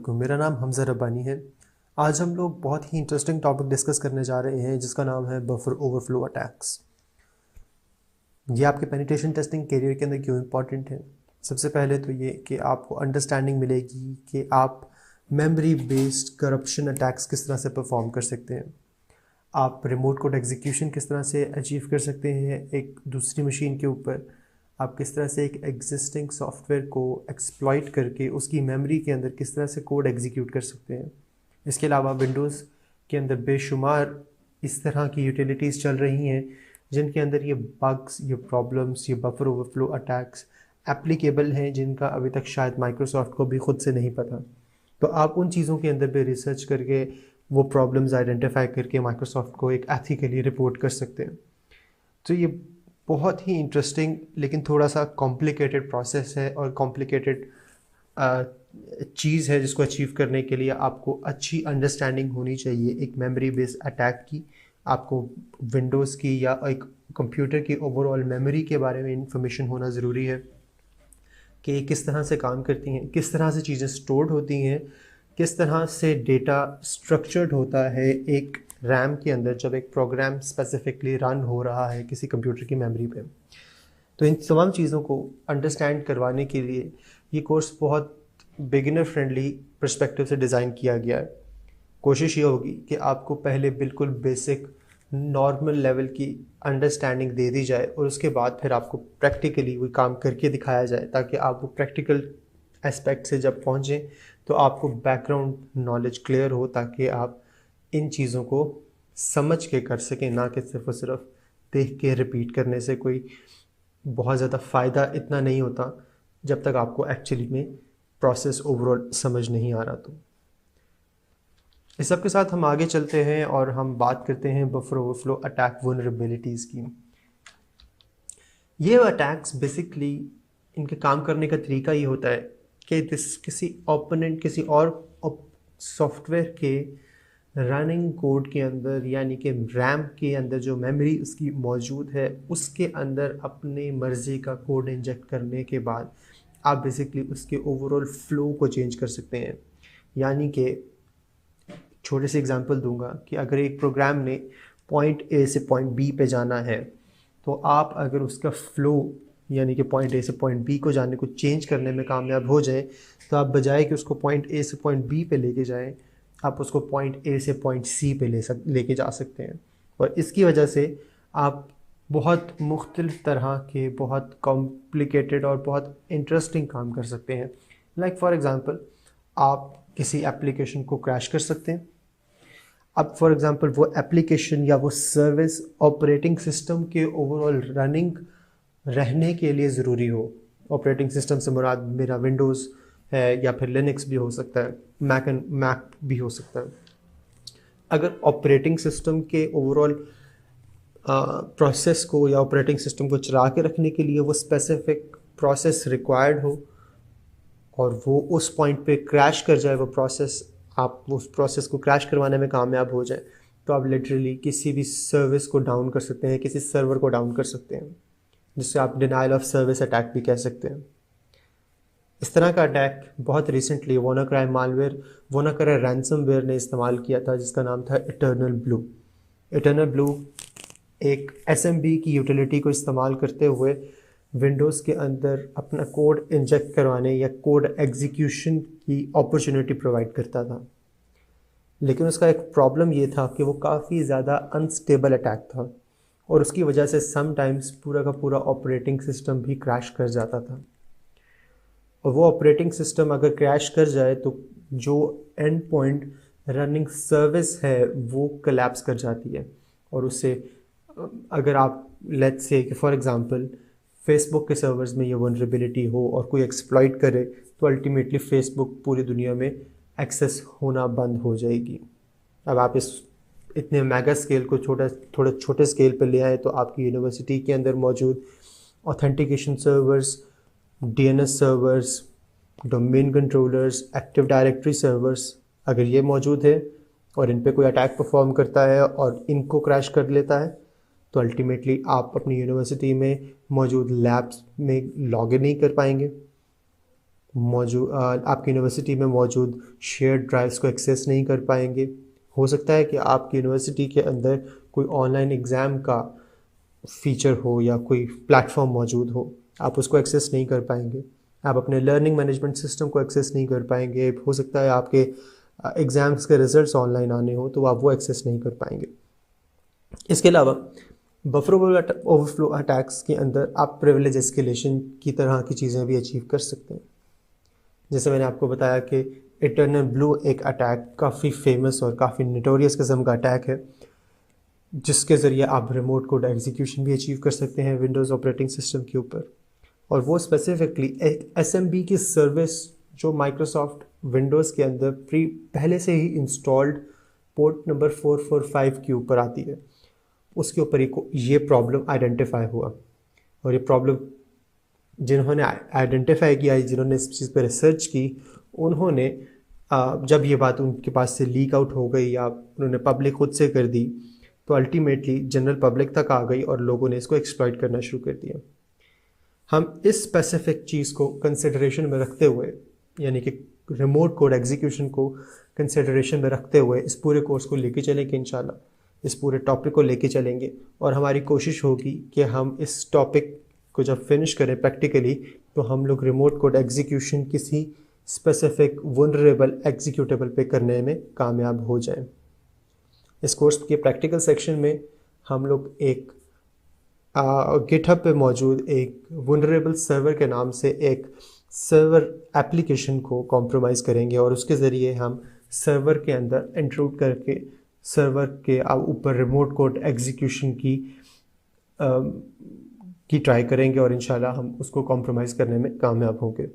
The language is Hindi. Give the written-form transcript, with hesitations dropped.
मेरा नाम हमज़ा रब्बानी है। आज हम लोग बहुत ही इंटरेस्टिंग टॉपिक डिस्कस करने जा रहे हैं जिसका नाम है बफर ओवरफ्लो अटैक्स। ये आपके पेनिट्रेशन टेस्टिंग करियर के अंदर क्यों इम्पॉर्टेंट है। सबसे पहले तो ये कि आपको अंडरस्टैंडिंग मिलेगी कि आप मेमोरी बेस्ड करप्शन अटैक्स किस तरह से परफॉर्म कर सकते हैं। आप रिमोट कोड एग्जीक्यूशन किस तरह से अचीव कर सकते हैं एक दूसरी मशीन के ऊपर। आप किस तरह से एक एग्जिस्टिंग सॉफ्टवेयर को एक्सप्लॉइट करके उसकी मेमोरी के अंदर किस तरह से कोड एग्जीक्यूट कर सकते हैं। इसके अलावा विंडोज़ के अंदर बेशुमार इस तरह की यूटिलिटीज़ चल रही हैं जिनके अंदर ये बग्स, ये प्रॉब्लम्स, ये बफर ओवरफ्लो अटैक्स एप्लीकेबल हैं जिनका अभी तक शायद माइक्रोसॉफ्ट को भी खुद से नहीं पता। तो आप उन चीज़ों के अंदर भी रिसर्च करके वो प्रॉब्लम्स आइडेंटिफाई करके माइक्रोसॉफ्ट को एक एथिकली रिपोर्ट कर सकते हैं। तो ये बहुत ही इंटरेस्टिंग लेकिन थोड़ा सा कॉम्प्लिकेटेड प्रोसेस है और कॉम्प्लिकेटेड चीज़ है जिसको अचीव करने के लिए आपको अच्छी अंडरस्टैंडिंग होनी चाहिए एक मेमोरी बेस्ड अटैक की। आपको विंडोज़ की या एक कंप्यूटर की ओवरऑल मेमोरी के बारे में इंफॉर्मेशन होना ज़रूरी है कि किस तरह से काम करती हैं, किस तरह से चीज़ें स्टोर्ड होती हैं, किस तरह से डेटा स्ट्रक्चर्ड होता है एक रैम के अंदर जब एक प्रोग्राम स्पेसिफिकली रन हो रहा है किसी कंप्यूटर की मेमोरी पे। तो इन तमाम चीज़ों को अंडरस्टैंड करवाने के लिए ये कोर्स बहुत बिगिनर फ्रेंडली पर्सपेक्टिव से डिज़ाइन किया गया है। कोशिश ये होगी कि आपको पहले बिल्कुल बेसिक नॉर्मल लेवल की अंडरस्टैंडिंग दे दी जाए और उसके बाद फिर आपको प्रैक्टिकली कोई काम करके दिखाया जाए ताकि आप वो प्रैक्टिकल एस्पेक्ट से जब पहुँचें तो आपको बैकग्राउंड नॉलेज क्लियर हो ताकि आप इन चीज़ों को समझ के कर सकें, ना कि सिर्फ और सिर्फ देख के रिपीट करने से कोई बहुत ज़्यादा फ़ायदा इतना नहीं होता जब तक आपको एक्चुअली में प्रोसेस ओवरऑल समझ नहीं आ रहा। तो इस सब के साथ हम आगे चलते हैं और हम बात करते हैं बफर ओवरफ्लो अटैक वल्नरेबिलिटीज़ की। ये अटैक्स बेसिकली इनके काम करने का तरीका ये होता है कि किसी ओपोनेंट किसी और सॉफ्टवेयर के रनिंग कोड के अंदर यानी कि रैम के अंदर जो मेमोरी उसकी मौजूद है उसके अंदर अपने मर्ज़ी का कोड इंजेक्ट करने के बाद आप बेसिकली उसके ओवरऑल फ्लो को चेंज कर सकते हैं। यानी कि छोटे से एग्जांपल दूंगा कि अगर एक प्रोग्राम ने पॉइंट ए से पॉइंट बी पे जाना है तो आप अगर उसका फ्लो यानी कि पॉइंट ए से पॉइंट बी को जाने को चेंज करने में कामयाब हो जाए तो आप बजाय कि उसको पॉइंट ए से पॉइंट बी पे लेके जाएं आप उसको पॉइंट ए से पॉइंट सी पे लेके जा सकते हैं। और इसकी वजह से आप बहुत मुख्तलिफ तरह के बहुत कॉम्प्लिकेटेड और बहुत इंटरेस्टिंग काम कर सकते हैं। लाइक फॉर एग्ज़ाम्पल आप किसी एप्लीकेशन को क्रैश कर सकते हैं। अब फॉर एग्ज़ाम्पल वो एप्लीकेशन या वो सर्विस ऑपरेटिंग सिस्टम के ओवरऑल रनिंग रहने के लिए ज़रूरी हो। ऑपरेटिंग सिस्टम से मुराद मेरा विंडोज़ है या फिर लिनक्स भी हो सकता है, मैक भी हो सकता है। अगर ऑपरेटिंग सिस्टम के ओवरऑल प्रोसेस को या ऑपरेटिंग सिस्टम को चला के रखने के लिए वो स्पेसिफिक प्रोसेस रिक्वायर्ड हो और वो उस पॉइंट पे क्रैश कर जाए वो प्रोसेस, आप उस प्रोसेस को क्रैश करवाने में कामयाब हो जाए तो आप लिटरली किसी भी सर्विस को डाउन कर सकते हैं, किसी सर्वर को डाउन कर सकते हैं, जिससे आप डिनाइल ऑफ सर्विस अटैक भी कह सकते हैं। इस तरह का अटैक बहुत रिसेंटली वोनाक्राई रैंसमवेयर ने इस्तेमाल किया था जिसका नाम था इटर्नल ब्लू। इटर्नल ब्लू एक एसएमबी की यूटिलिटी को इस्तेमाल करते हुए विंडोज़ के अंदर अपना कोड इंजेक्ट करवाने या कोड एग्जीक्यूशन की अपॉर्चुनिटी प्रोवाइड करता था। लेकिन उसका एक प्रॉब्लम ये था कि वो काफ़ी ज़्यादा अनस्टेबल अटैक था और उसकी वजह से समटाइम्स पूरा का पूरा ऑपरेटिंग सिस्टम भी क्रैश कर जाता था। और वो ऑपरेटिंग सिस्टम अगर क्रैश कर जाए तो जो एंड पॉइंट रनिंग सर्विस है वो कोलैप्स कर जाती है और उससे अगर आप लेट्स से कि फॉर एग्ज़ाम्पल फेसबुक के सर्वर्स में ये वल्नरेबिलिटी हो और कोई एक्सप्लॉइट करे तो अल्टीमेटली फेसबुक पूरी दुनिया में एक्सेस होना बंद हो जाएगी। अब आप इस इतने मेगा स्केल को थोड़े छोटे स्केल पर ले आए तो आपकी यूनिवर्सिटी के अंदर मौजूद authentication servers, DNS servers, domain controllers, active directory servers अगर ये मौजूद है और इन पे कोई अटैक परफॉर्म करता है और इनको क्रैश कर लेता है तो अल्टीमेटली आप अपनी यूनिवर्सिटी में मौजूद लैब्स में लॉगिन नहीं कर पाएंगे। आपकी यूनिवर्सिटी में मौजूद शेयर्ड ड्राइव्स को एक्सेस नहीं कर पाएंगे। हो सकता है कि आपकी यूनिवर्सिटी के अंदर कोई ऑनलाइन एग्ज़ाम का फीचर हो या कोई प्लेटफॉर्म मौजूद हो, आप उसको एक्सेस नहीं कर पाएंगे। आप अपने लर्निंग मैनेजमेंट सिस्टम को एक्सेस नहीं कर पाएंगे। हो सकता है आपके एग्ज़ाम्स के रिजल्ट्स ऑनलाइन आने हो तो आप वो एक्सेस नहीं कर पाएंगे। इसके अलावा बफर ओवरफ्लो अटैक्स के अंदर आप प्रिविलेज एस्केलेशन की तरह की चीज़ें भी अचीव कर सकते हैं। जैसे मैंने आपको बताया कि इटर्नल ब्लू एक अटैक काफ़ी फेमस और काफ़ी नोटोरियस किस्म का अटैक है, जिसके ज़रिए आप रिमोट कोड एग्जीक्यूशन भी अचीव कर सकते हैं विंडोज़ ऑपरेटिंग सिस्टम के ऊपर। और वो स्पेसिफिकली एक SMB की सर्विस जो माइक्रोसॉफ्ट विंडोज़ के अंदर पहले से ही इंस्टॉल्ड पोर्ट नंबर 445 के ऊपर आती है, उसके ऊपर ये प्रॉब्लम आइडेंटिफाई हुआ। और ये प्रॉब्लम जिन्होंने आइडेंटिफाई किया, जिन्होंने इस चीज़ पर रिसर्च की, उन्होंने जब ये बात उनके पास से लीक आउट हो गई या उन्होंने पब्लिक खुद से कर दी, तो अल्टीमेटली जनरल पब्लिक तक आ गई और लोगों ने इसको एक्सप्लॉइट करना शुरू कर दिया। हम इस स्पेसिफिक चीज़ को कंसिडरेशन में रखते हुए, यानी कि रिमोट कोड एग्जीक्यूशन को कंसिडरेशन में रखते हुए इस पूरे कोर्स को लेके चलेंगे इंशाल्लाह, इस पूरे टॉपिक को लेके चलेंगे। और हमारी कोशिश होगी कि हम इस टॉपिक को जब फिनिश करें प्रैक्टिकली, तो हम लोग रिमोट कोड एग्जीक्यूशन किसी स्पेसिफिक वल्नरेबल एग्जीक्यूटेबल पे करने में कामयाब हो जाएं। इस कोर्स के प्रैक्टिकल सेक्शन में हम लोग एक गिटहब पे मौजूद एक वल्नरेबल सर्वर के नाम से एक सर्वर एप्लीकेशन को कॉम्प्रोमाइज़ करेंगे और उसके ज़रिए हम सर्वर के अंदर इंट्रूड करके सर्वर के ऊपर रिमोट कोड एग्जीक्यूशन की ट्राई करेंगे और इंशाल्लाह हम उसको कॉम्प्रोमाइज़ करने में कामयाब होंगे।